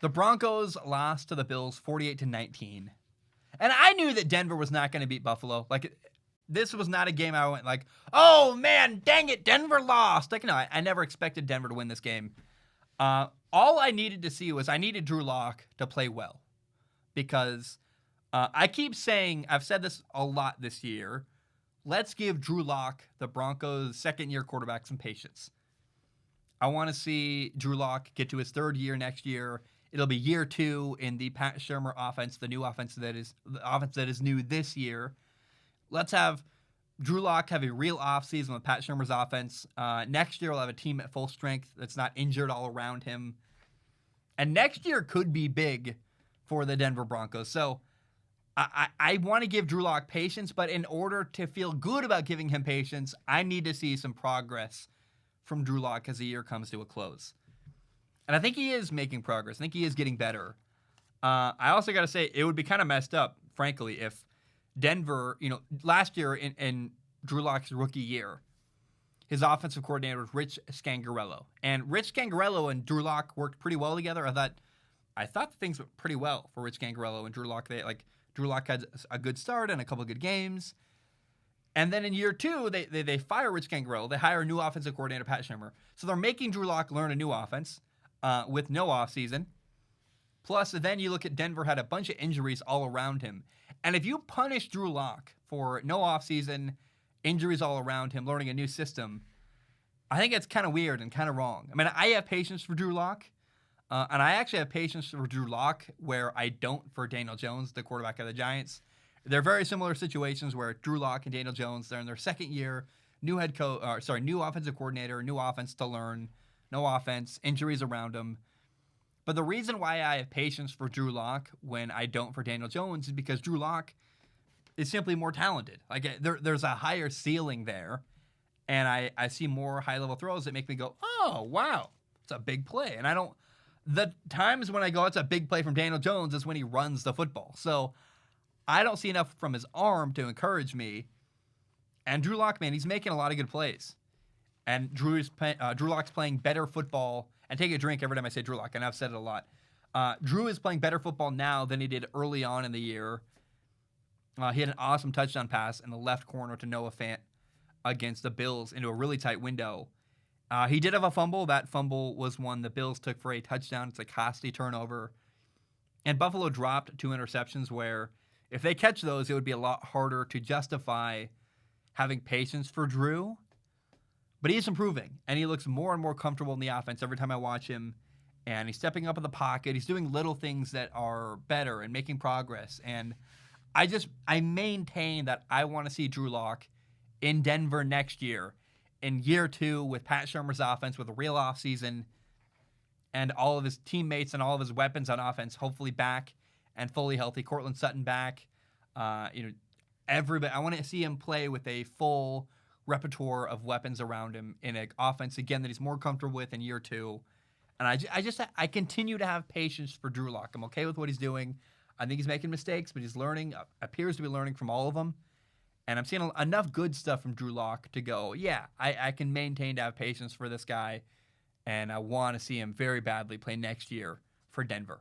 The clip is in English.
The Broncos lost to the Bills 48-19. And I knew that Denver was not going to beat Buffalo. Like, this was not a game I went like, oh, man, dang it, Denver lost. Like, no, I never expected Denver to win this game. All I needed to see was I needed Drew Lock to play well. Because I keep saying, I've said this a lot this year, let's give Drew Lock, the Broncos' second-year quarterback, some patience. I want to see Drew Lock get to his third year next year. It'll be year 2 in the Pat Shurmur offense, the offense that is new this year. Let's have Drew Lock have a real offseason with Pat Shurmur's offense. Next year, we'll have a team at full strength that's not injured all around him. And next year could be big for the Denver Broncos. So I want to give Drew Lock patience, but in order to feel good about giving him patience, I need to see some progress from Drew Lock as the year comes to a close. And I think he is making progress. I think he is getting better. I also got to say, it would be kind of messed up, frankly, if Denver, last year in Drew Lock's rookie year, his offensive coordinator was Rich Scangarello. And Rich Scangarello and Drew Lock worked pretty well together. I thought things went pretty well for Rich Scangarello and Drew Lock. Drew Lock had a good start and a couple of good games. And then in year 2, they fire Rich Scangarello. They hire a new offensive coordinator, Pat Shurmur. So they're making Drew Lock learn a new offense with no offseason. Plus, then you look at Denver had a bunch of injuries all around him. And if you punish Drew Lock for no offseason, injuries all around him, learning a new system, I think it's kind of weird and kind of wrong. I mean, I have patience for Drew Lock. And I actually have patience for Drew Lock where I don't for Daniel Jones, the quarterback of the Giants. They're very similar situations where Drew Lock and Daniel Jones, they're in their second year, new offensive coordinator, new offense to learn, no offense, injuries around him. But the reason why I have patience for Drew Lock when I don't for Daniel Jones is because Drew Lock is simply more talented. Like there's a higher ceiling there, and I see more high-level throws that make me go, oh, wow, it's a big play. And the times when I go, it's a big play from Daniel Jones is when he runs the football. So I don't see enough from his arm to encourage me. And Drew Lock, man, he's making a lot of good plays. And Drew Lock's playing better football. And take a drink every time I say Drew Lock, and I've said it a lot. Drew is playing better football now than he did early on in the year. He had an awesome touchdown pass in the left corner to Noah Fant against the Bills into a really tight window. He did have a fumble. That fumble was one the Bills took for a touchdown. It's a costly turnover. And Buffalo dropped 2 interceptions where if they catch those, it would be a lot harder to justify having patience for Drew. But he is improving, and he looks more and more comfortable in the offense every time I watch him. And he's stepping up in the pocket. He's doing little things that are better and making progress. And I maintain that I want to see Drew Lock in Denver next year, in year 2 with Pat Shurmur's offense, with a real offseason, and all of his teammates and all of his weapons on offense hopefully back and fully healthy. Courtland Sutton back. Everybody. I want to see him play with a full repertoire of weapons around him in an offense again that he's more comfortable with in year 2. And I continue to have patience for Drew Lock. I'm okay with what he's doing. I think he's making mistakes, but he's learning, appears to be learning from all of them. And I'm seeing enough good stuff from Drew Lock to go, yeah, I can maintain to have patience for this guy. And I want to see him very badly play next year for Denver.